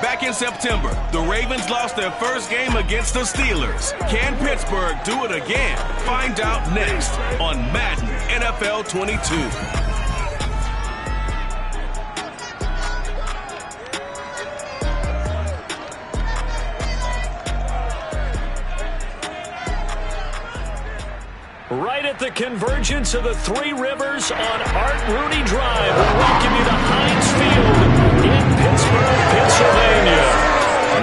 Back in September, the Ravens lost their first game against the Steelers. Can Pittsburgh do it again? Find out next on Madden NFL 22. Right at the convergence of the Three Rivers on Art Rooney Drive, we welcome you to Heinz Field in Pittsburgh, Pennsylvania.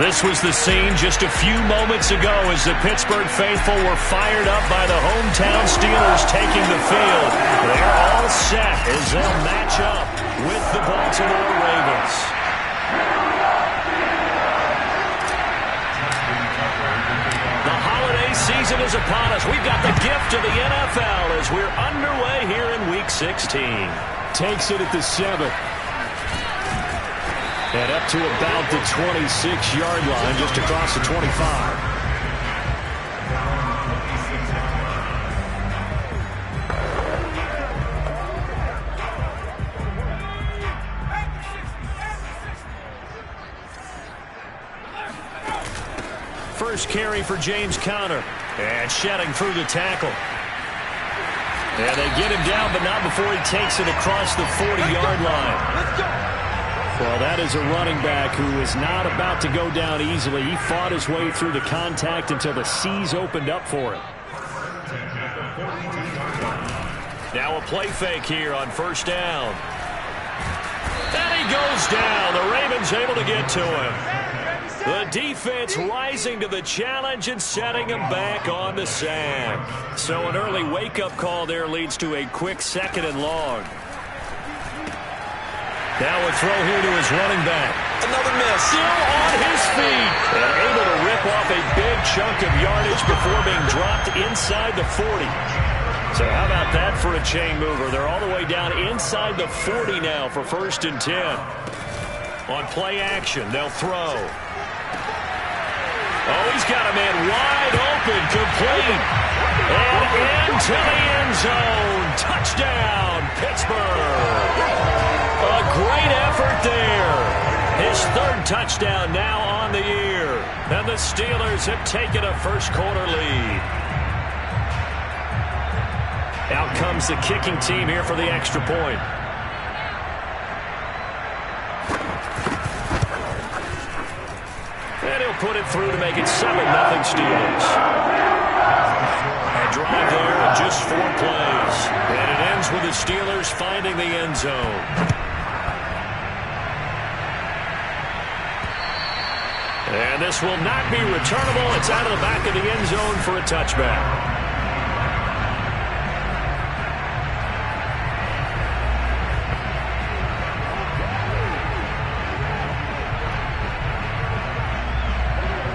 This was the scene just a few moments ago as the Pittsburgh faithful were fired up by the hometown Steelers taking the field. They're all set as they'll match up with the Baltimore Ravens. Season is upon us. We've got the gift of the NFL as we're underway here in Week 16. Takes it at the 7. And up to about the 26-yard line, just across the 25. First carry for James Conner. And shedding through the tackle. And they get him down, but not before he takes it across the 40-yard line. Well, that is a running back who is not about to go down easily. He fought his way through the contact until the seas opened up for him. Now a play fake here on first down. And he goes down. The Ravens able to get to him. The defense rising to the challenge and setting him back on the sack. So an early wake-up call there leads to a quick 2nd and long. Now a throw here to his running back. Another miss. Still on his feet. And able to rip off a big chunk of yardage before being dropped inside the 40. So how about that for a chain mover? They're all the way down inside the 40 now for 1st and 10. On play action, they'll throw. Oh, he's got a man wide open, complete. And into the end zone. Touchdown, Pittsburgh. A great effort there. His 3rd touchdown now on the year. And the Steelers have taken a first-quarter lead. Out comes the kicking team here for the extra point. And he'll put it through to make it 7-0 Steelers. A drive there in just 4 plays. And it ends with the Steelers finding the end zone. And this will not be returnable. It's out of the back of the end zone for a touchback.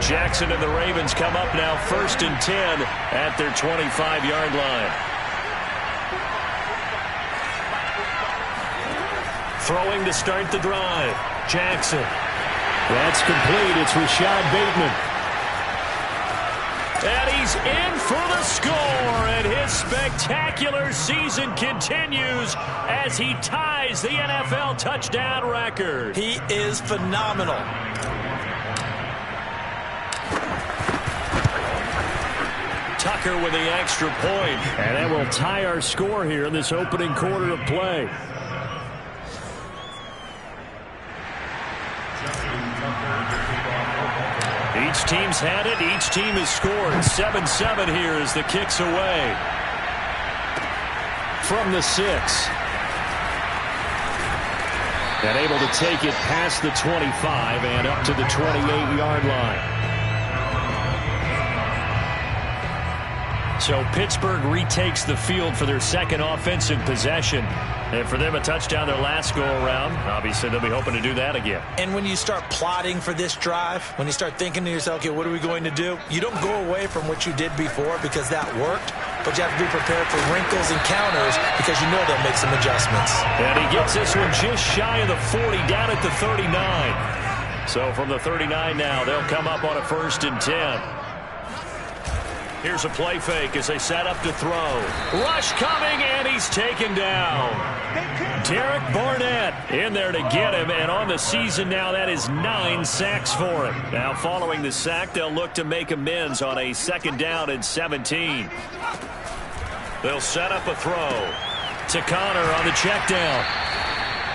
Jackson and the Ravens come up now 1st and 10 at their 25-yard line. Throwing to start the drive. Jackson. That's complete. It's Rashad Bateman. And he's in for the score. And his spectacular season continues as he ties the NFL touchdown record. He is phenomenal. Tucker with the extra point. And that will tie our score here in this opening quarter of play. Each team's had it. Each team has scored. 7-7 here as the kick's away. From the 6. And able to take it past the 25 and up to the 28-yard line. So Pittsburgh retakes the field for their 2nd offensive possession. And for them, a touchdown their last go-around. Obviously, they'll be hoping to do that again. And when you start plotting for this drive, when you start thinking to yourself, okay, what are we going to do? You don't go away from what you did before because that worked. But you have to be prepared for wrinkles and counters because you know they'll make some adjustments. And he gets this one just shy of the 40, down at the 39. So from the 39 now, they'll come up on a 1st and 10. Here's a play fake as they set up to throw. Rush coming, and he's taken down. Derek Barnett in there to get him, and on the season now, that is 9 sacks for him. Now, following the sack, they'll look to make amends on a 2nd down and 17. They'll set up a throw to Connor on the check down.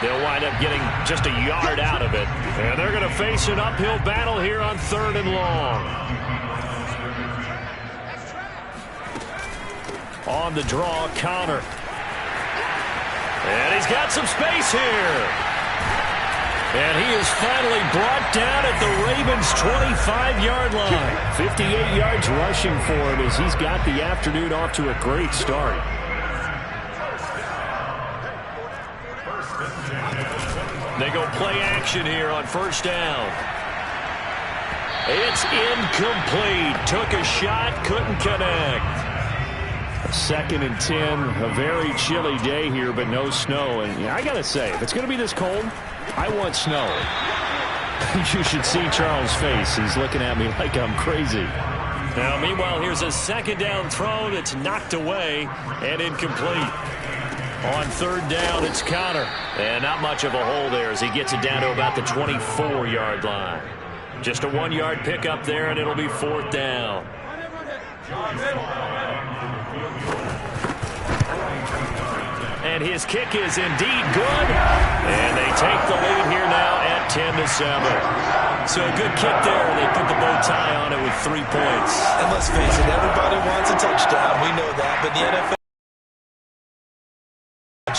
They'll wind up getting just a yard out of it. And they're going to face an uphill battle here on 3rd and long. On the draw, Connor. And he's got some space here. And he is finally brought down at the Ravens' 25-yard line. 58 yards rushing for him as he's got the afternoon off to a great start. They go play action here on 1st down. It's incomplete. Took a shot, couldn't connect. 2nd and 10, a very chilly day here, but no snow. And I got to say, if it's going to be this cold, I want snow. You should see Charles' face. He's looking at me like I'm crazy. Now, meanwhile, here's a 2nd down throw that's knocked away and incomplete. On 3rd down, it's Connor. And not much of a hole there as he gets it down to about the 24-yard line. Just a 1-yard pickup there, and it'll be 4th down. And his kick is indeed good. And they take the lead here now at 10-7. So a good kick there. They put the bow tie on it with 3 points. And let's face it, everybody wants a touchdown. We know that. But the NFL,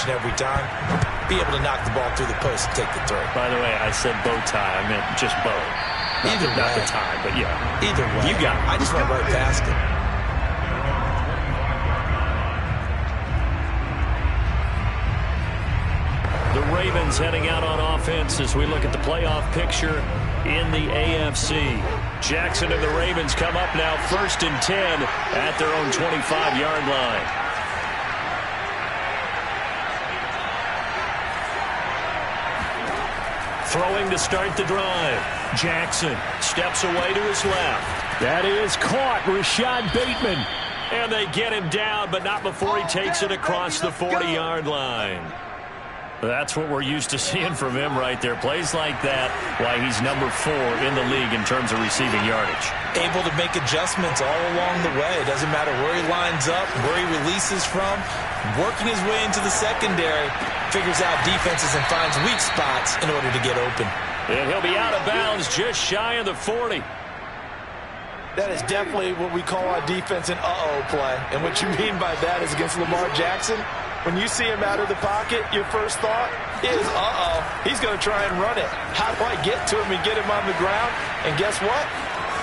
every time, be able to knock the ball through the post and take the throw. By the way, I said bow tie. I meant just bow. Not the tie, but yeah. Either way. You got it. I just went right past it. The Ravens heading out on offense as we look at the playoff picture in the AFC. Jackson and the Ravens come up now 1st and 10 at their own 25-yard line. Throwing to start the drive. Jackson steps away to his left. That is caught. Rashad Bateman. And they get him down, but not before he takes it across the 40-yard line. That's what we're used to seeing from him right there. Plays like that, why he's number 4 in the league in terms of receiving yardage. Able to make adjustments all along the way. It doesn't matter where he lines up, where he releases from. Working his way into the secondary, figures out defenses and finds weak spots in order to get open. And he'll be out of bounds just shy of the 40. That is definitely what we call on defense an uh-oh play. And what you mean by that is against Lamar Jackson, when you see him out of the pocket, your first thought is, uh-oh, he's going to try and run it. How do I get to him and get him on the ground? And guess what?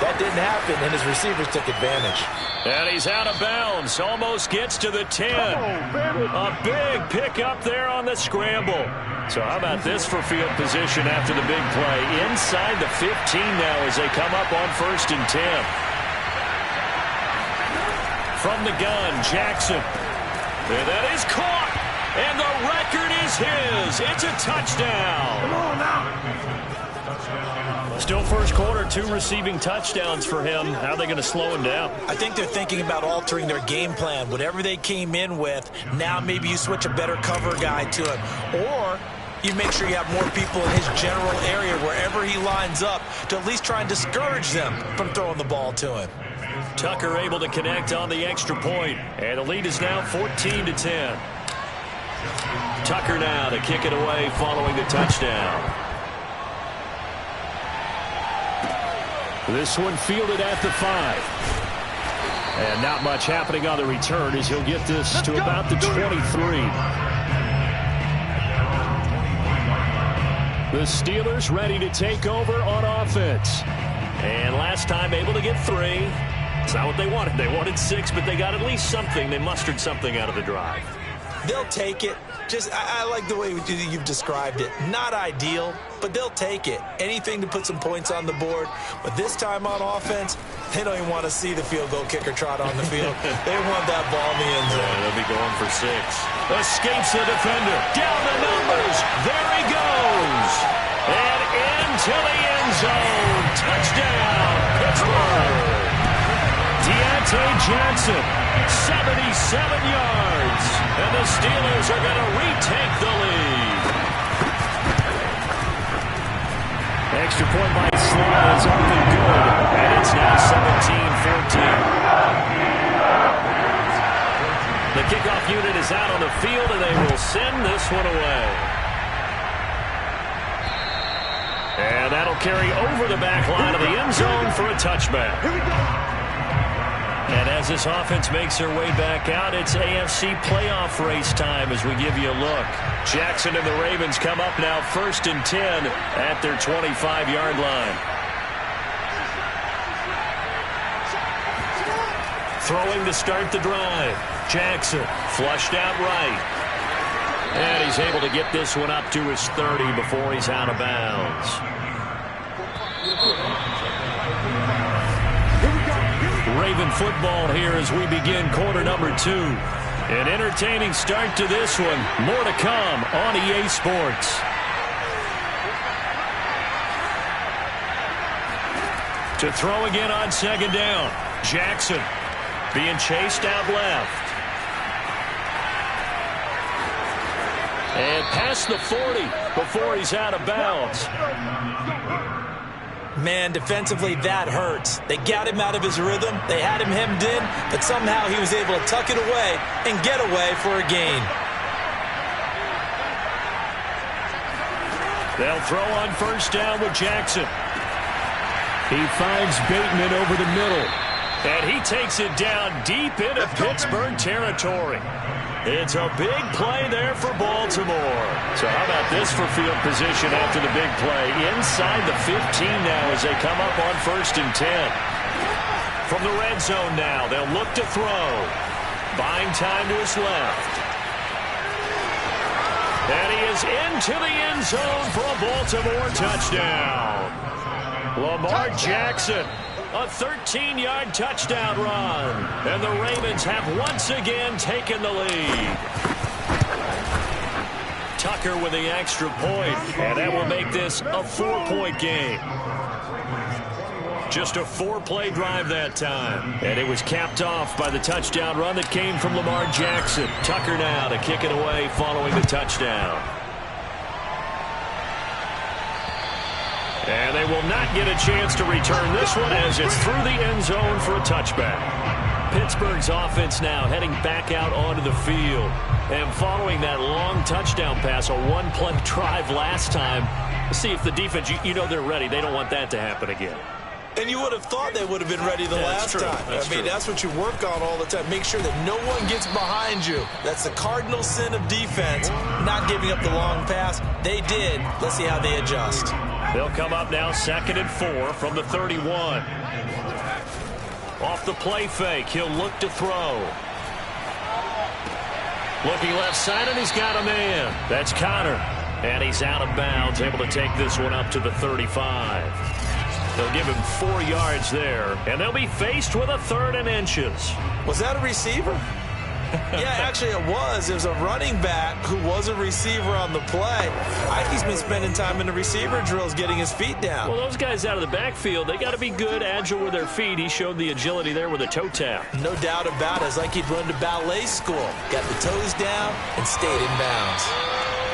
That didn't happen, and his receivers took advantage. And he's out of bounds. Almost gets to the 10. A big pickup there on the scramble. So how about this for field position after the big play? Inside the 15 now as they come up on 1st and 10. From the gun, Jackson. And that is caught. And the record is his. It's a touchdown. Come on now. Still first quarter, 2 receiving touchdowns for him. How are they going to slow him down? I think they're thinking about altering their game plan. Whatever they came in with, now maybe you switch a better cover guy to him. Or you make sure you have more people in his general area wherever he lines up to at least try and discourage them from throwing the ball to him. Tucker able to connect on the extra point. And the lead is now 14-10. Tucker now to kick it away following the touchdown. This one fielded at the 5. And not much happening on the return as he'll get this to about the 23. The Steelers ready to take over on offense. And last time able to get 3. It's not what they wanted. They wanted 6, but they got at least something. They mustered something out of the drive. They'll take it. I like the way you've described it. Not ideal, but they'll take it. Anything to put some points on the board. But this time on offense, they don't even want to see the field goal kicker trot on the field. They want that ball in the end zone. Yeah, they'll be going for 6. Escapes the defender. Down the numbers. There he goes. And into the end zone. Touchdown, Pittsburgh. Jackson, 77 yards. And the Steelers are going to retake the lead. Extra point by Slye is up and good. And it's now 17-14. The kickoff unit is out on the field, and they will send this one away. And that'll carry over the back line of the end zone for a touchback. And as this offense makes their way back out, it's AFC playoff race time as we give you a look. Jackson and the Ravens come up now 1st and 10 at their 25-yard line. Throwing to start the drive. Jackson flushed out right. And he's able to get this one up to his 30 before he's out of bounds. Raven football here as we begin quarter number 2. An entertaining start to this one. More to come on EA Sports. To throw again on 2nd down. Jackson being chased out left. And past the 40 before he's out of bounds. Man, defensively, that hurts. They got him out of his rhythm. They had him hemmed in, but somehow he was able to tuck it away and get away for a gain. They'll throw on 1st down with Jackson. He finds Bateman over the middle. And he takes it down deep into Pittsburgh territory. It's a big play there for Baltimore. So how about this for field position after the big play? Inside the 15 now as they come up on 1st and 10. From the red zone now, they'll look to throw. Buying time to his left. And he is into the end zone for a Baltimore touchdown. Lamar Jackson. A 13-yard touchdown run. And the Ravens have once again taken the lead. Tucker with the extra point. And that will make this a 4-point game. Just a 4-play drive that time. And it was capped off by the touchdown run that came from Lamar Jackson. Tucker now to kick it away following the touchdown. And they will not get a chance to return this one as it's through the end zone for a touchback. Pittsburgh's offense now heading back out onto the field. And following that long touchdown pass, a 1-play drive last time, let's see if the defense, you know they're ready. They don't want that to happen again. And you would have thought they would have been ready the last time. That's what you work on all the time. Make sure that no one gets behind you. That's the cardinal sin of defense, not giving up the long pass. They did. Let's see how they adjust. They'll come up now 2nd and 4 from the 31. Off the play fake, he'll look to throw. Looking left side, and he's got a man. That's Connor. And he's out of bounds, able to take this one up to the 35. They'll give him 4 yards there, and they'll be faced with a 3rd and inches. Was that a receiver? Yeah, actually it was. There's a running back who was a receiver on the play. Ikey's been spending time in the receiver drills getting his feet down. Well, those guys out of the backfield, they got to be good, agile with their feet. He showed the agility there with a toe tap. No doubt about it. It's like he'd run to ballet school. Got the toes down and stayed in bounds.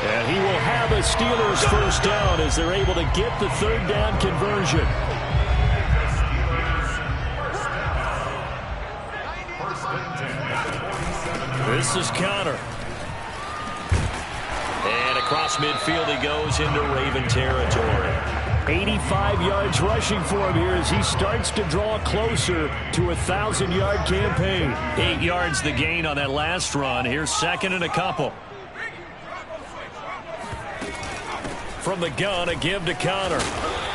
And he will have a Steelers 1st down as they're able to get the 3rd down conversion. This is Connor. And across midfield he goes into Raven territory. 85 yards rushing for him here as he starts to draw closer to a 1,000-yard campaign. 8 yards the gain on that last run. Here's 2nd and a couple. From the gun, a give to Connor.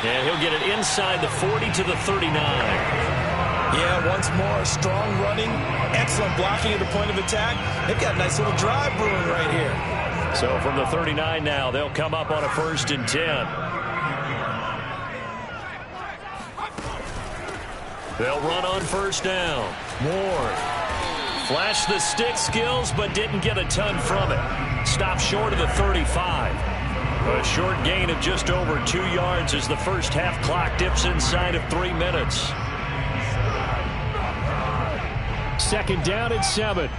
And he'll get it inside the 40 to the 39. Yeah, once more, strong running, excellent blocking at the point of attack. They've got a nice little drive brewing right here. So from the 39 now, they'll come up on a 1st and 10. They'll run on 1st down. Ward flashed the stick skills, but didn't get a ton from it. Stopped short of the 35. A short gain of just over 2 yards as the first half clock dips inside of 3 minutes. Second down and 7.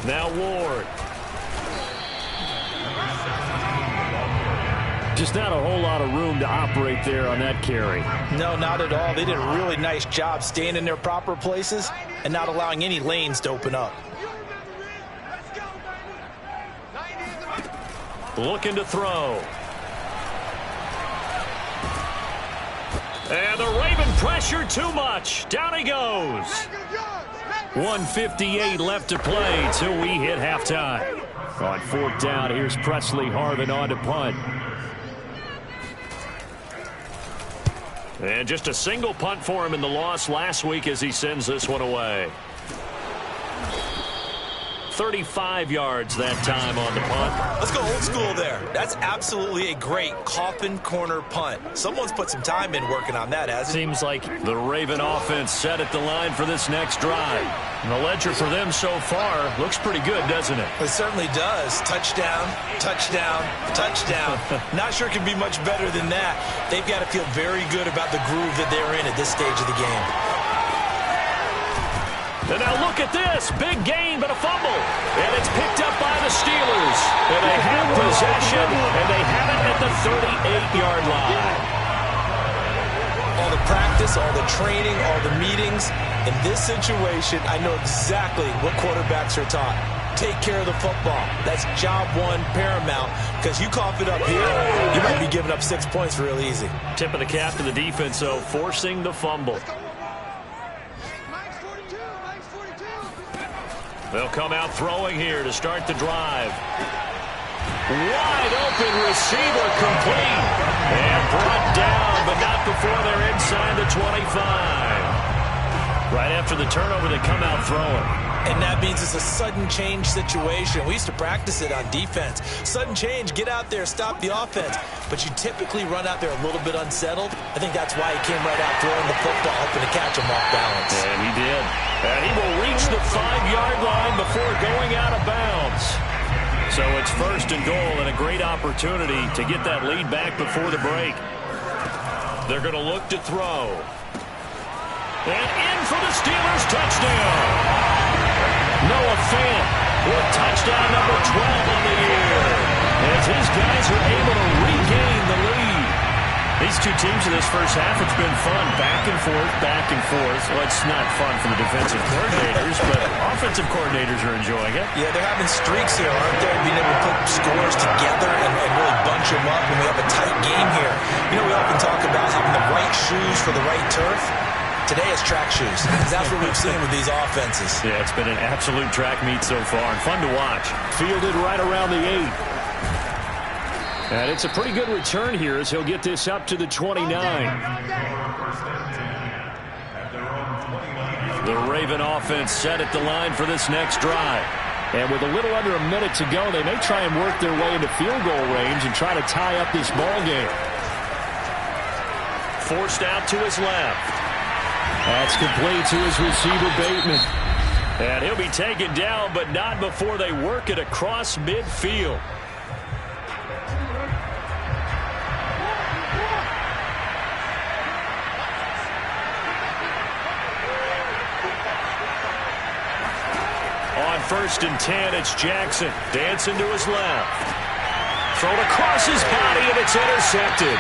Now Ward. Just not a whole lot of room to operate there on that carry. No, not at all. They did a really nice job staying in their proper places and not allowing any lanes to open up. Looking to throw. And the Raven pressure too much. Down he goes. 1:58 left to play till we hit halftime. On fourth down, here's Presley Harvin on to punt. And just a single punt for him in the loss last week as he sends this one away. 35 yards that time on the punt. Let's go old school there. That's absolutely a great coffin corner punt. Someone's put some time in working on that, hasn't it? Seems like the Raven offense set at the line for this next drive. And the ledger for them so far looks pretty good, doesn't it? It certainly does. Touchdown, touchdown, touchdown. Not sure it can be much better than that. They've got to feel very good about the groove that they're in at this stage of the game. And now look at this. Big gain, but a fumble. And it's picked up by the Steelers. And they have possession, and they have it at the 38-yard line. All the practice, all the training, all the meetings. In this situation, I know exactly what quarterbacks are taught. Take care of the football. That's job one paramount, because you cough it up here, you might be giving up 6 points real easy. Tip of the cap to the defense, though, forcing the fumble. They'll come out throwing here to start the drive. Wide open receiver complete. And brought down, but not before they're inside the 25. Right after the turnover, they come out throwing. And that means it's a sudden change situation. We used to practice it on defense. Sudden change, get out there, stop the offense. But you typically run out there a little bit unsettled. I think that's why he came right out throwing the football, hoping to catch him off balance. And he did. And he will reach the 5-yard line before going out of bounds. So it's first and goal and a great opportunity to get that lead back before the break. They're going to look to throw. And in for the Steelers touchdown. Noah Fant with touchdown number 12 on the year. As his guys are able to regain the lead. These two teams in this first half, it's been fun. Back and forth, back and forth. Well, it's not fun for the defensive coordinators, but offensive coordinators are enjoying it. Yeah, they're having streaks here, aren't they? Being able to put scores together and really bunch them up, and we have a tight game here. You know, we often talk about having the right shoes for the right turf. Today it's track shoes. That's what we've seen with these offenses. Yeah, it's been an absolute track meet so far, and fun to watch. Fielded right around the 8. And it's a pretty good return here as he'll get this up to the 29. The Raven offense set at the line for this next drive. And with a little under a minute to go, they may try and work their way into field goal range and try to tie up this ball game. Forced out to his left. That's complete to his receiver, Bateman. And he'll be taken down, but not before they work it across midfield. On 1st and 10, it's Jackson. Dancing to his left. Thrown across his body, and it's intercepted.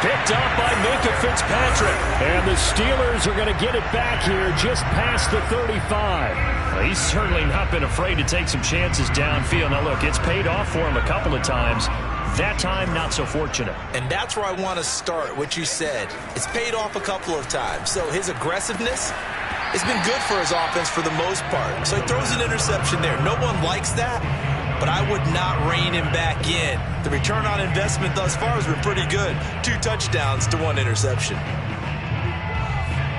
Picked up by Minka Fitzpatrick. And the Steelers are going to get it back here just past the 35. Well, he's certainly not been afraid to take some chances downfield. Now, look, it's paid off for him a couple of times. That time, not so fortunate. And that's where I want to start, what you said. It's paid off a couple of times. So his aggressiveness has been good for his offense for the most part. So he throws an interception there. No one likes that, but I would not rein him back in. The return on investment thus far has been pretty good. 2 touchdowns to 1 interception.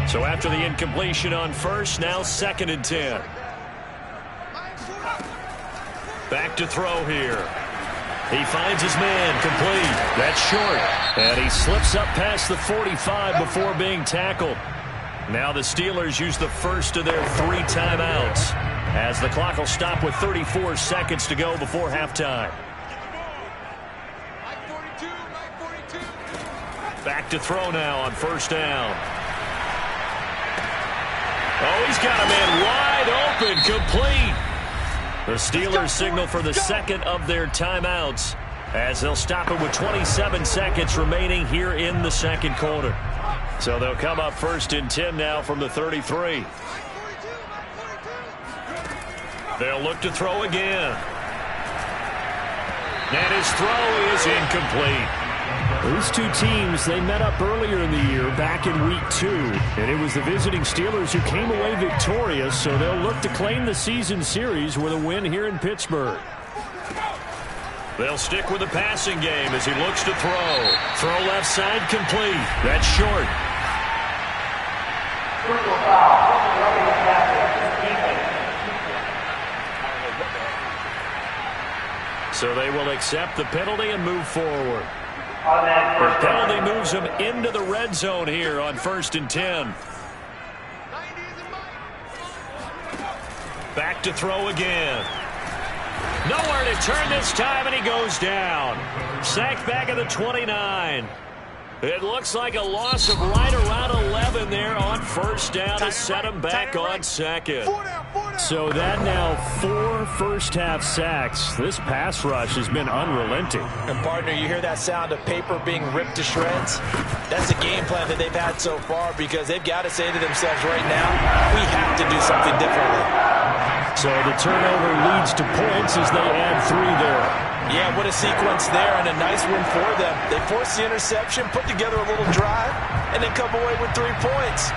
So after the incompletion on 1st, now 2nd and 10. Back to throw here. He finds his man complete. That's short. And he slips up past the 45 before being tackled. Now the Steelers use the first of their 3 timeouts, as the clock will stop with 34 seconds to go before halftime. Back to throw now on first down. Oh, he's got a man wide open, complete. The Steelers signal for the second of their timeouts as they'll stop it with 27 seconds remaining here in the second quarter. So they'll come up 1st and 10 now from the 33. They'll look to throw again. And his throw is incomplete. These two teams, they met up earlier in the year, back in Week 2. And it was the visiting Steelers who came away victorious, so they'll look to claim the season series with a win here in Pittsburgh. They'll stick with the passing game as he looks to throw. Throw left side complete. That's short. So they will accept the penalty and move forward. The penalty moves them into the red zone here on 1st and 10. Back to throw again. Nowhere to turn this time, and he goes down. Sacked back at the 29. It looks like a loss of right around 11 there on first down to set him back on second. So that now 4 first-half sacks. This pass rush has been unrelenting. And, partner, you hear that sound of paper being ripped to shreds? That's the game plan that they've had so far because they've got to say to themselves right now, we have to do something differently. So the turnover leads to points as they add 3 there. Yeah, what a sequence there, and a nice win for them. They forced the interception, put together a little drive, and then come away with 3 points.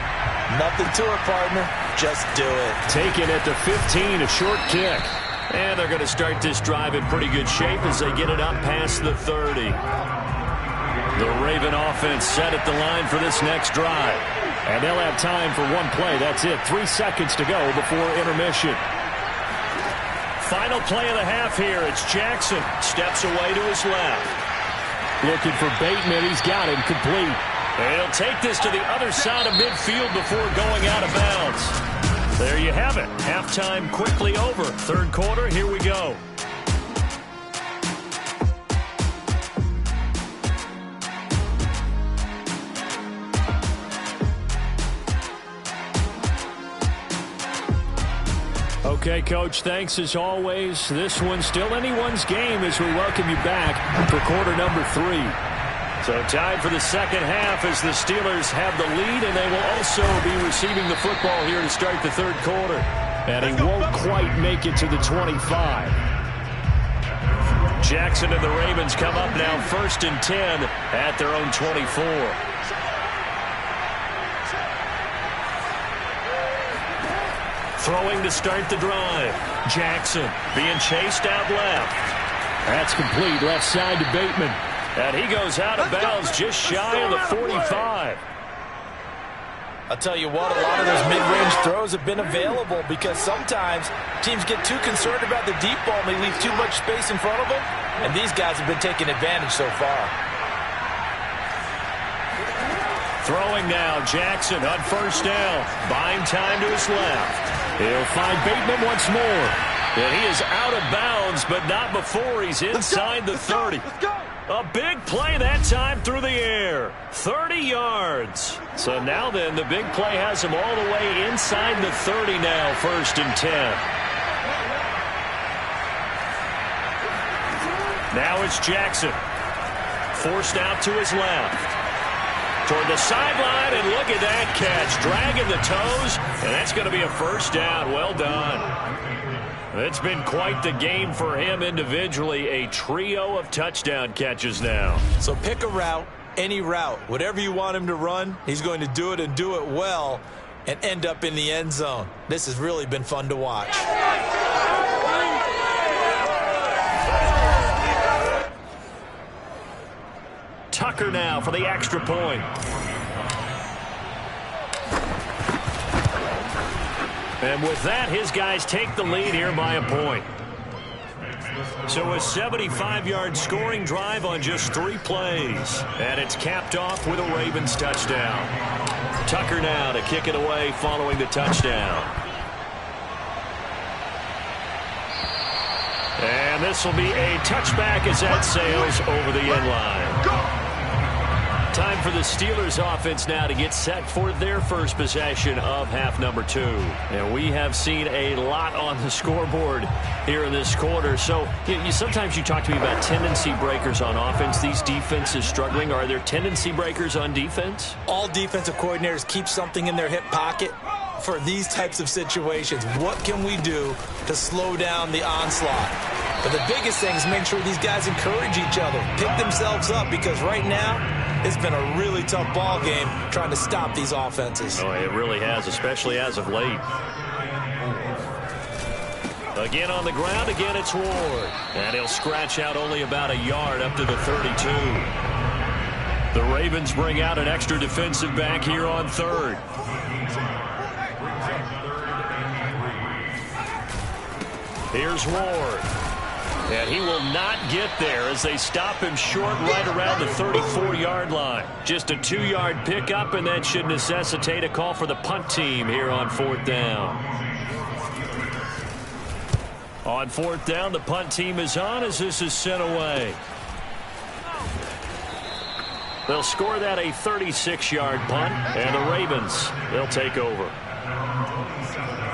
Nothing to it, partner. Just do it. Taken at the 15, a short kick. And they're going to start this drive in pretty good shape as they get it up past the 30. The Raven offense set at the line for this next drive. And they'll have time for 1 play. That's it. 3 seconds to go before intermission. Final play of the half here. It's Jackson. Steps away to his left. Looking for Bateman. He's got him complete. And he'll take this to the other side of midfield before going out of bounds. There you have it. Halftime quickly over. Third quarter, here we go. Okay, Coach, thanks as always. This one's still anyone's game as we welcome you back for quarter number 3. So tied for the second half as the Steelers have the lead, and they will also be receiving the football here to start the third quarter. And he won't quite make it to the 25. Jackson and the Ravens come up now 1st and 10 at their own 24. Throwing to start the drive. Jackson being chased out left. That's complete. Left side to Bateman. And he goes out of bounds just shy of the 45. I'll tell you what, a lot of those mid-range throws have been available because sometimes teams get too concerned about the deep ball and they leave too much space in front of them. And these guys have been taking advantage so far. Throwing now, Jackson on first down. Buying time to his left. He'll find Bateman once more. And he is out of bounds, but not before he's inside the 30. A big play that time through the air. 30 yards. So now then, the big play has him all the way inside the 30 now, 1st and 10. Now it's Jackson. Forced out to his left. Toward the sideline, and look at that catch. Dragging the toes, and that's going to be a first down. Well done. It's been quite the game for him individually. A trio of touchdown catches now. So pick a route, any route. Whatever you want him to run, he's going to do it and do it well and end up in the end zone. This has really been fun to watch. Tucker now for the extra point. And with that, his guys take the lead here by a point. So a 75-yard scoring drive on just 3 plays. And it's capped off with a Ravens touchdown. Tucker now to kick it away following the touchdown. And this will be a touchback as that sails over the end line. Time for the Steelers offense now to get set for their first possession of half number 2. And we have seen a lot on the scoreboard here in this quarter. So sometimes you talk to me about tendency breakers on offense. These defenses struggling. Are there tendency breakers on defense? All defensive coordinators keep something in their hip pocket for these types of situations. What can we do to slow down the onslaught? But the biggest thing is make sure these guys encourage each other, pick themselves up, because right now it's been a really tough ball game trying to stop these offenses. Oh, it really has, especially as of late. Again on the ground, again it's Ward. And he'll scratch out only about a yard up to the 32. The Ravens bring out an extra defensive back here on third. Here's Ward. And he will not get there as they stop him short right around the 34-yard line. Just a 2-yard pickup, and that should necessitate a call for the punt team here on 4th down. On 4th down, the punt team is on as this is sent away. They'll score that a 36-yard punt, and the Ravens, they'll take over.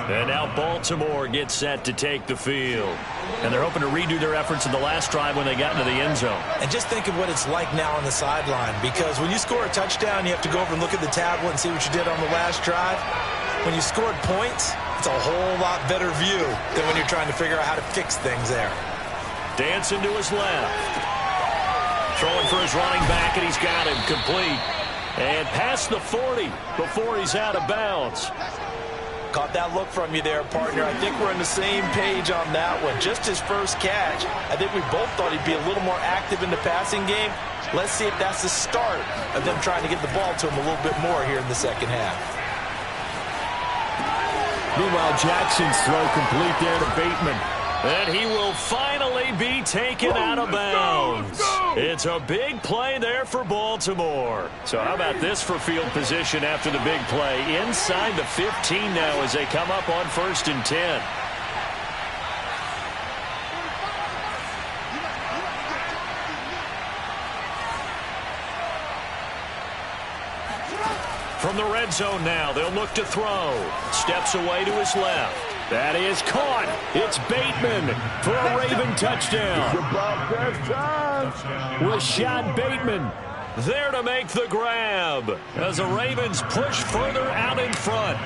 And now Baltimore gets set to take the field. And they're hoping to redo their efforts in the last drive when they got into the end zone. And just think of what it's like now on the sideline, because when you score a touchdown, you have to go over and look at the tablet and see what you did on the last drive. When you scored points, it's a whole lot better view than when you're trying to figure out how to fix things there. Dancing to his left. Throwing for his running back, and he's got him complete. And past the 40 before he's out of bounds. Caught that look from you there, partner. I think we're on the same page on that one. Just his first catch. I think we both thought he'd be a little more active in the passing game. Let's see if that's the start of them trying to get the ball to him a little bit more here in the second half. Meanwhile, Jackson's throw complete there to Bateman. And he will finally be taken out of bounds. It's a big play there for Baltimore. So how about this for field position after the big play? Inside the 15 now as they come up on 1st and 10. From the red zone now, they'll look to throw. Steps away to his left. That is caught. It's Bateman for a Raven touchdown. Rashad Bateman there to make the grab as the Ravens push further out in front.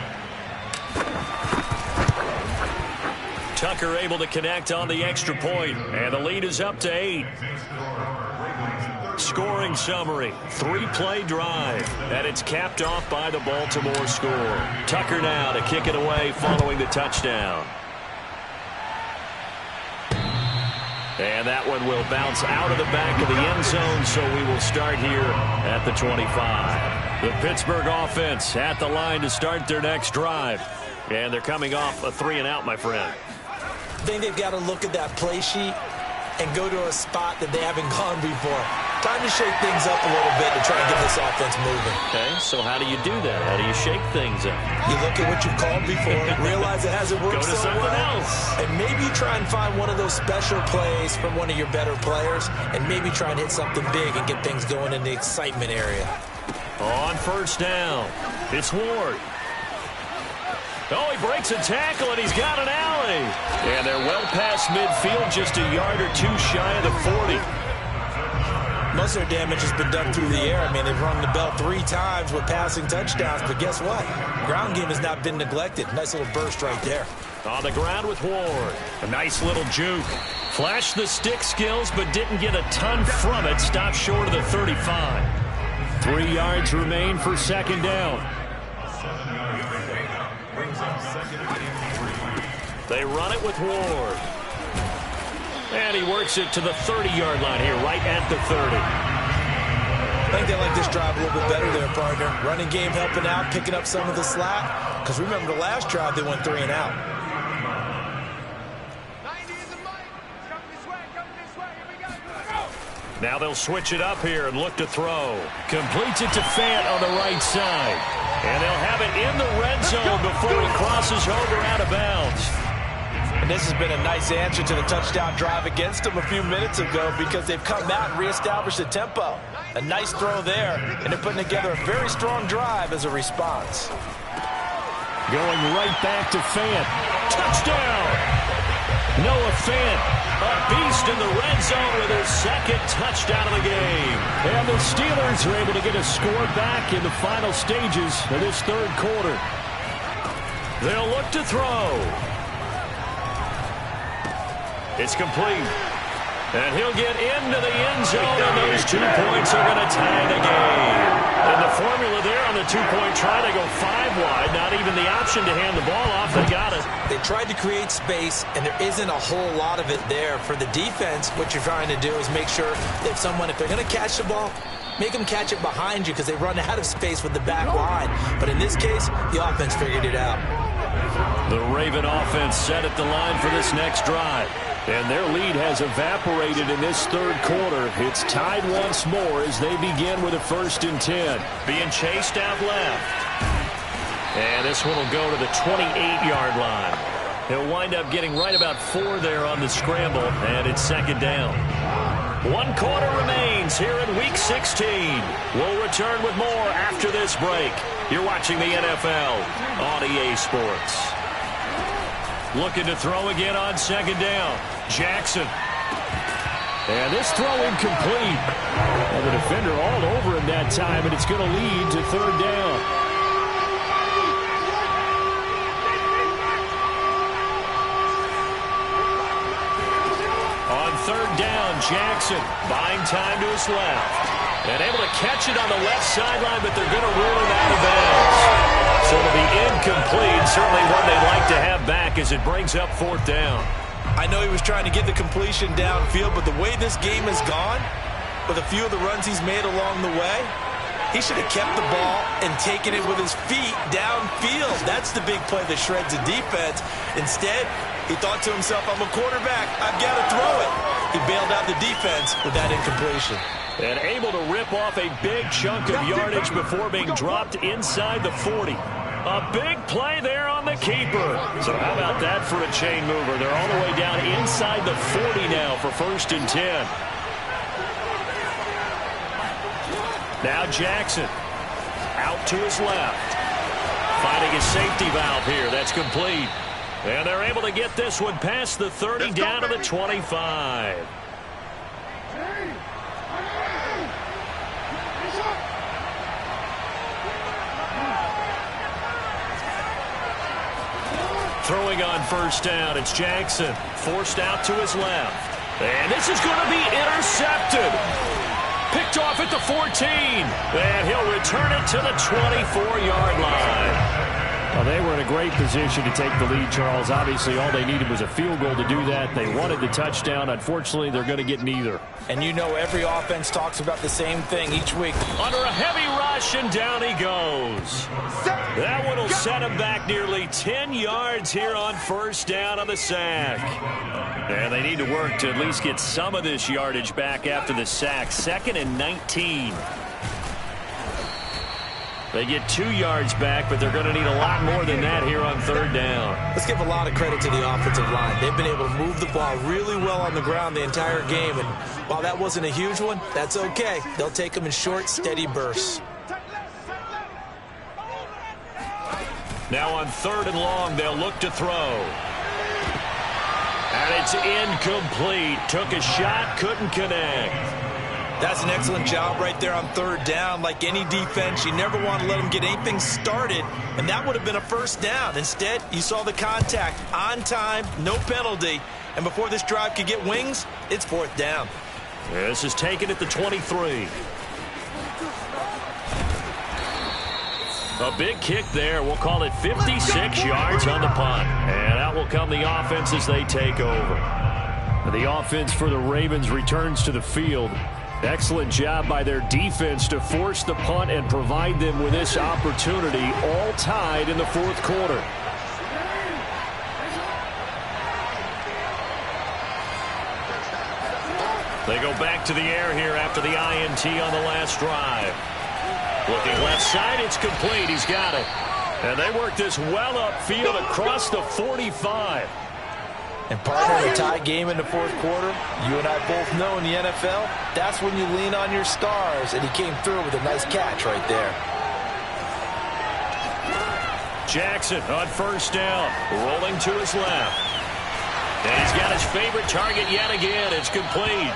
Tucker able to connect on the extra point, and the lead is up to 8. Scoring summary, 3-play drive, and it's capped off by the Baltimore score. Tucker now to kick it away following the touchdown. And that one will bounce out of the back of the end zone, so we will start here at the 25. The Pittsburgh offense at the line to start their next drive. And they're coming off a 3-and-out, my friend. I think they've got to look at that play sheet and go to a spot that they haven't gone before. Time to shake things up a little bit to try and get this offense moving. Okay, so how do you do that? How do you shake things up? You look at what you've called before, realize it hasn't worked so well, and maybe try and find one of those special plays from one of your better players, and maybe try and hit something big and get things going in the excitement area. On 1st down, it's Ward. Oh, he breaks a tackle, and he's got an alley. And they're well past midfield, just a yard or two shy of the 40. Most of their damage has been done through the air. I mean, they've rung the bell 3 times with passing touchdowns, but guess what? Ground game has not been neglected. Nice little burst right there. On the ground with Ward. A nice little juke. Flashed the stick skills, but didn't get a ton from it. Stopped short of the 35. 3 yards remain for 2nd down. They run it with Ward. And he works it to the 30-yard line here, right at the 30. I think they like this drive a little bit better there, partner. Running game helping out, picking up some of the slack. Because remember, the last drive, they went 3-and-out. Now they'll switch it up here and look to throw. Completes it to Fant on the right side. And they'll have it in the red zone before he crosses over out of bounds. this has been a nice answer to the touchdown drive against them a few minutes ago because they've come out and reestablished the tempo. A nice throw there, and they're putting together a very strong drive as a response. Going right back to Fant. Touchdown! Noah Fant, a beast in the red zone with his second touchdown of the game. And the Steelers are able to get a score back in the final stages of this third quarter. They'll look to throw. It's complete. And he'll get into the end zone, and those 2 points are going to tie the game. And the formula there on the two-point try, they go 5 wide. Not even the option to hand the ball off. They got it. They tried to create space, and there isn't a whole lot of it there. For the defense, what you're trying to do is make sure that if they're going to catch the ball, make them catch it behind you because they run out of space with the back line. But in this case, the offense figured it out. The Raven offense set at the line for this next drive. And their lead has evaporated in this third quarter. It's tied once more as they begin with a 1st and 10. Being chased out left. And this one will go to the 28-yard line. He'll wind up getting right about 4 there on the scramble, and it's 2nd down. 1 quarter remains here in Week 16. We'll return with more after this break. You're watching the NFL on EA Sports. Looking to throw again on 2nd down. Jackson. And this throw incomplete. And the defender all over him that time, and it's going to lead to 3rd down. On 3rd down, Jackson buying time to his left. And able to catch it on the left sideline, but they're going to rule him out of bounds. So it'll be incomplete. Certainly one they'd like to have back as it brings up 4th down. I know he was trying to get the completion downfield, but the way this game has gone, with a few of the runs he's made along the way, he should have kept the ball and taken it with his feet downfield. That's the big play that shreds the defense. Instead, he thought to himself, I'm a quarterback. I've got to throw it. He bailed out the defense with that incompletion. And able to rip off a big chunk of yardage before being dropped inside the 40. A big play there on the keeper. So how about that for a chain mover? They're all the way down inside the 40 now for 1st and 10. Now Jackson out to his left. Finding a safety valve here. That's complete. And they're able to get this one past the 30 down to the 25. Throwing on 1st down, it's Jackson. Forced out to his left. And this is going to be intercepted. Picked off at the 14. And he'll return it to the 24-yard line. Well, they were in a great position to take the lead, Charles. Obviously, all they needed was a field goal to do that. They wanted the touchdown. Unfortunately, they're going to get neither. And you know every offense talks about the same thing each week. Under a heavy rush, and down he goes. That one will set him back nearly 10 yards here on 1st down on the sack. And they need to work to at least get some of this yardage back after the sack. 2nd and 19. They get 2 yards back, but they're going to need a lot more than that here on 3rd down. Let's give a lot of credit to the offensive line. They've been able to move the ball really well on the ground the entire game. And while that wasn't a huge one, that's okay. They'll take them in short, steady bursts. Now on 3rd and long, they'll look to throw. And it's incomplete. Took a shot, couldn't connect. That's an excellent job right there on 3rd down. Like any defense, you never want to let them get anything started, and that would have been a 1st down. Instead, you saw the contact on time, no penalty, and before this drive could get wings, it's 4th down. This is taken at the 23. A big kick there. We'll call it 56 yards on the punt. And out will come the offense as they take over. The offense for the Ravens returns to the field. Excellent job by their defense to force the punt and provide them with this opportunity, all tied in the 4th quarter. They go back to the air here after the INT on the last drive. Looking left side, it's complete. He's got it. And they work this well upfield across the 45. And partner, in a tie game in the fourth quarter, you and I both know in the NFL, that's when you lean on your stars, and he came through with a nice catch right there. Jackson on first down, rolling to his left. And he's got his favorite target yet again. It's complete.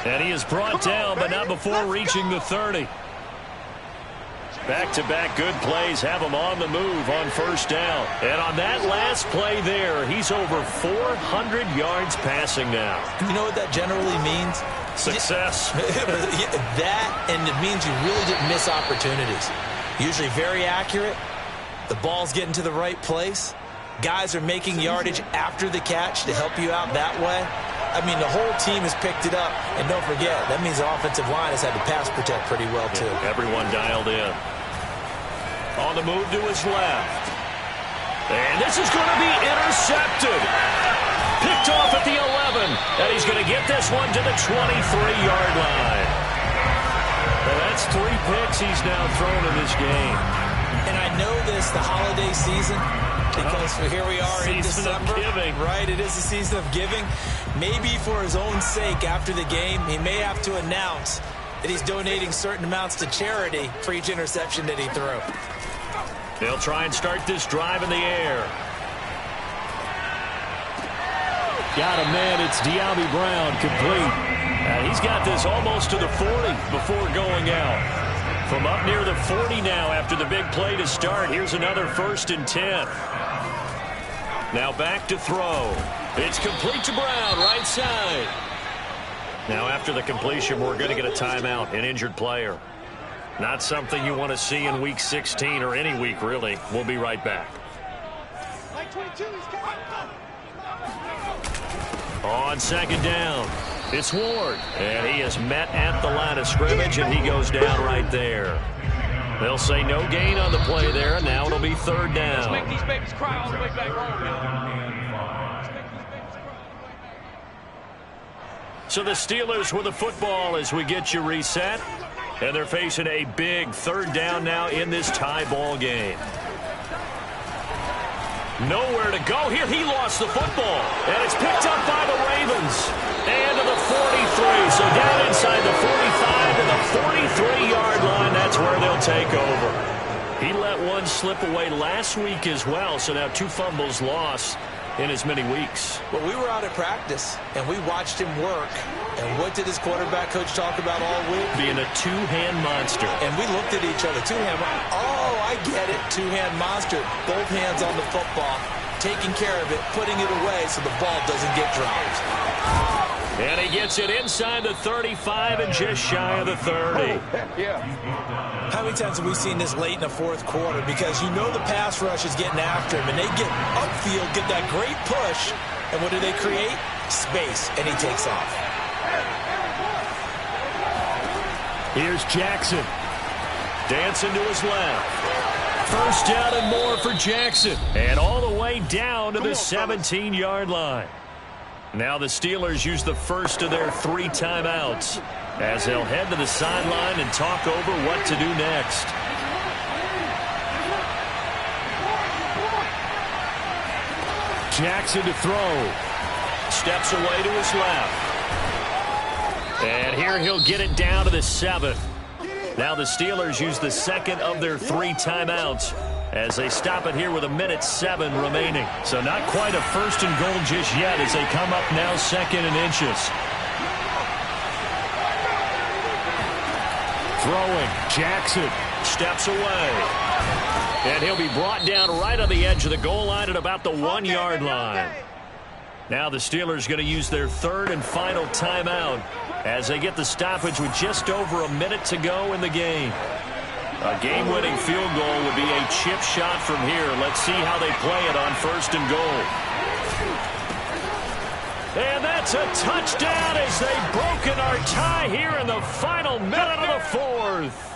And he is brought down, but not before reaching the 30. Back-to-back good plays have him on the move on first down. And on that last play there, he's over 400 yards passing now. You know what that generally means? Success. That, and it means you really didn't miss opportunities. Usually very accurate. The ball's getting to the right place. Guys are making yardage after the catch to help you out that way. I mean, the whole team has picked it up. And don't forget, that means the offensive line has had to pass protect pretty well, too. Everyone dialed in. On the move to his left. And this is going to be intercepted. Picked off at the 11. And he's going to get this one to the 23-yard line. Well, that's 3 picks he's now thrown in this game. And I know this, the holiday season, because here we are in December. Season of giving. Right, it is the season of giving. Maybe for his own sake after the game, he may have to announce that he's donating certain amounts to charity for each interception that he threw. They'll try and start this drive in the air. Got a man, it's De'Ami Brown, complete. And he's got this almost to the 40 before going out. From up near the 40 now after the big play to start. Here's another 1st and 10. Now back to throw. It's complete to Brown, right side. Now after the completion, we're going to get a timeout, an injured player. Not something you want to see in Week 16 or any week, really. We'll be right back. On second down, it's Ward. And he is met at the line of scrimmage, and he goes down right there. They'll say no gain on the play there. Now it'll be 3rd down. Let's make these babies cry all the way back home. So the Steelers with the football as we get you reset. And they're facing a big 3rd down now in this tie ball game. Nowhere to go here. He lost the football. And it's picked up by the Ravens. And to the 43. So down inside the 45 to the 43-yard line. That's where they'll take over. He let one slip away last week as well. So now 2 fumbles lost in as many weeks. Well, we were out at practice, and we watched him work. And what did his quarterback coach talk about all week? Being a 2-hand monster. And we looked at each other. 2-hand. Oh, I get it. 2-hand monster. Both hands on the football, taking care of it, putting it away so the ball doesn't get dropped. And he gets it inside the 35 and just shy of the 30. How many times have we seen this late in the fourth quarter? Because you know the pass rush is getting after him, and they get upfield, get that great push, and what do they create? Space, and he takes off. Here's Jackson. Dancing to his left. First down and more for Jackson. And all the way down to the 17-yard line. Now the Steelers use the first of their 3 timeouts as they'll head to the sideline and talk over what to do next. Jackson to throw. Steps away to his left. And here he'll get it down to the 7. Now the Steelers use the second of their 3 timeouts as they stop it here with 1:07 remaining. So not quite a 1st and goal just yet as they come up now 2nd and inches. Throwing. Jackson. Steps away. And he'll be brought down right on the edge of the goal line at about the 1-yard line. Now the Steelers going to use their 3rd and final timeout as they get the stoppage with just over a minute to go in the game. A game-winning field goal would be a chip shot from here. Let's see how they play it on 1st and goal. And that's a touchdown as they've broken our tie here in the final minute of the 4th.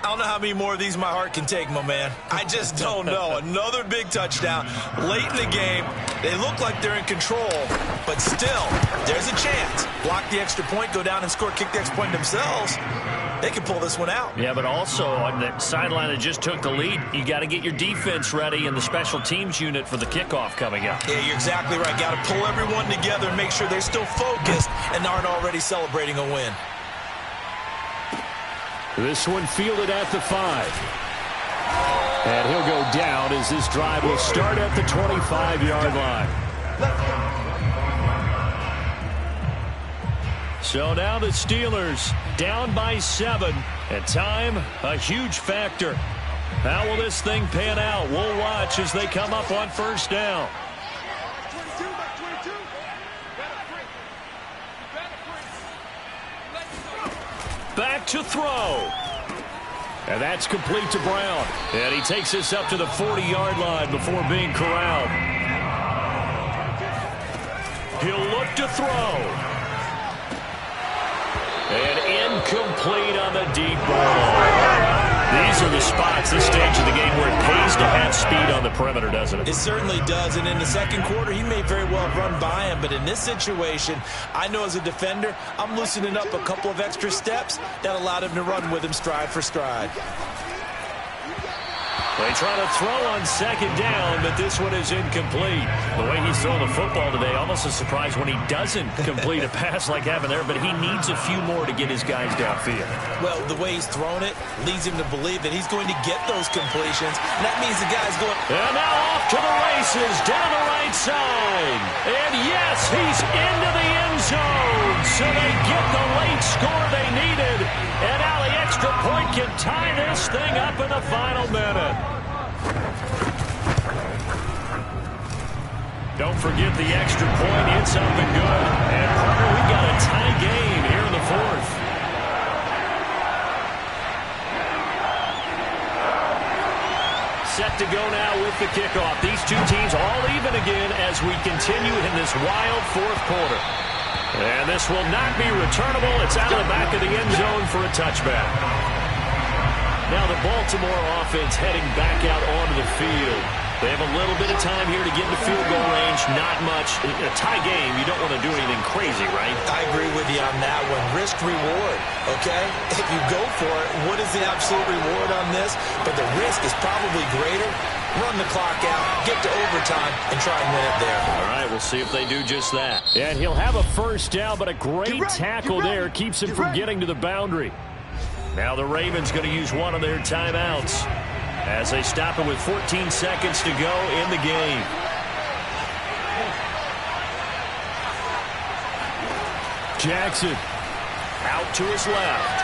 I don't know how many more of these my heart can take, my man. I just don't know. Another big touchdown late in the game. They look like they're in control, but still, there's a chance. Block the extra point, go down and score, kick the extra point themselves. they can pull this one out. Yeah, but also on the sideline that just took the lead, you got to get your defense ready and the special teams unit for the kickoff coming up. Yeah, you're exactly right. Got to pull everyone together and make sure they're still focused and aren't already celebrating a win. This one fielded at the 5. And he'll go down as this drive will start at the 25-yard line. So now the Steelers down by 7. And time, a huge factor. How will this thing pan out? We'll watch as they come up on first down. Back to throw. And that's complete to Brown. And he takes us up to the 40-yard line before being corralled. He'll look to throw. And incomplete on the deep ball. These are the spots, this stage of the game, where it pays to have speed on the perimeter, doesn't it? It certainly does, and in the second quarter, he may very well have run by him, but in this situation, I know as a defender, I'm loosening up a couple of extra steps that allowed him to run with him stride for stride. They try to throw on second down, but this one is incomplete. The way he's throwing the football today, almost a surprise when he doesn't complete a pass like happened there, but he needs a few more to get his guys downfield. Well, the way he's thrown it leads him to believe that he's going to get those completions, and that means the guy's going... And now off to the races, down the right side. And yes, he's into the end zone, so they get the late score they needed. And now the extra point can tie this thing up in the final minute. Don't forget the extra point. It's up and good. And partner, we got a tie game here in the fourth. Set to go now with the kickoff. These two teams all even again as we continue in this wild fourth quarter. And this will not be returnable. It's out of the back of the end zone for a touchback. Now the Baltimore offense heading back out onto the field. They have a little bit of time here to get in the field goal range. Not much. In a tie game, you don't want to do anything crazy, right? I agree with you on that one. Risk reward, okay? If you go for it, what is the absolute reward on this? But the risk is probably greater. Run the clock out, get to overtime, and try and win it there. All right, we'll see if they do just that. And he'll have a first down, but a great tackle there keeps him from getting to the boundary. Now the Ravens going to use one of their timeouts as they stop it with 14 seconds to go in the game. Jackson out to his left.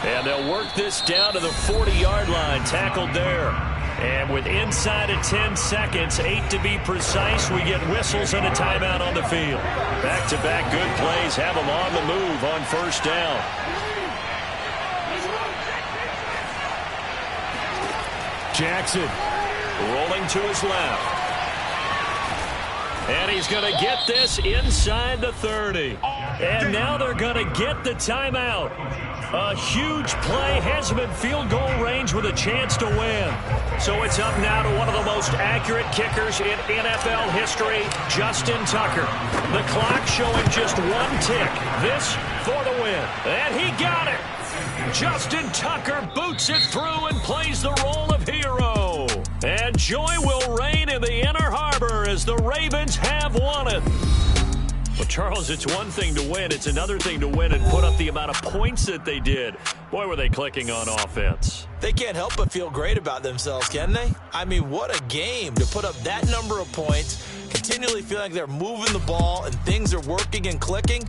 And they'll work this down to the 40-yard line, tackled there. And with inside of 10 seconds, 8 to be precise, we get whistles and a timeout on the field. Back-to-back good plays have them on the move on first down. Jackson rolling to his left. And he's going to get this inside the 30. And now they're going to get the timeout. A huge play has him in field goal range with a chance to win. So it's up now to one of the most accurate kickers in NFL history, Justin Tucker. The clock showing just one tick. This for the win. And he got it. Justin Tucker boots it through and plays the role of hero. And joy will reign in the Inner Harbor as the Ravens have won it. Well, Charles, it's one thing to win. It's another thing to win and put up the amount of points that they did. Boy, were they clicking on offense. They can't help but feel great about themselves, can they? I mean, what a game to put up that number of points, continually feel like they're moving the ball and things are working and clicking.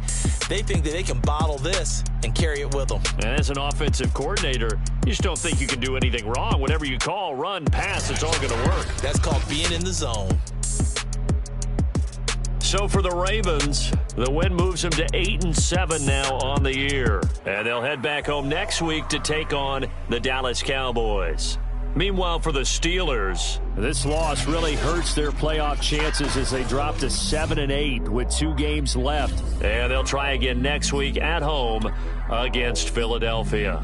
They think that they can bottle this and carry it with them. And as an offensive coordinator, you just don't think you can do anything wrong. Whatever you call, run, pass, it's all going to work. That's called being in the zone. So for the Ravens, the win moves them to 8-7 now on the year. And they'll head back home next week to take on the Dallas Cowboys. Meanwhile, for the Steelers, this loss really hurts their playoff chances as they drop to 7-8 with 2 games left. And they'll try again next week at home against Philadelphia.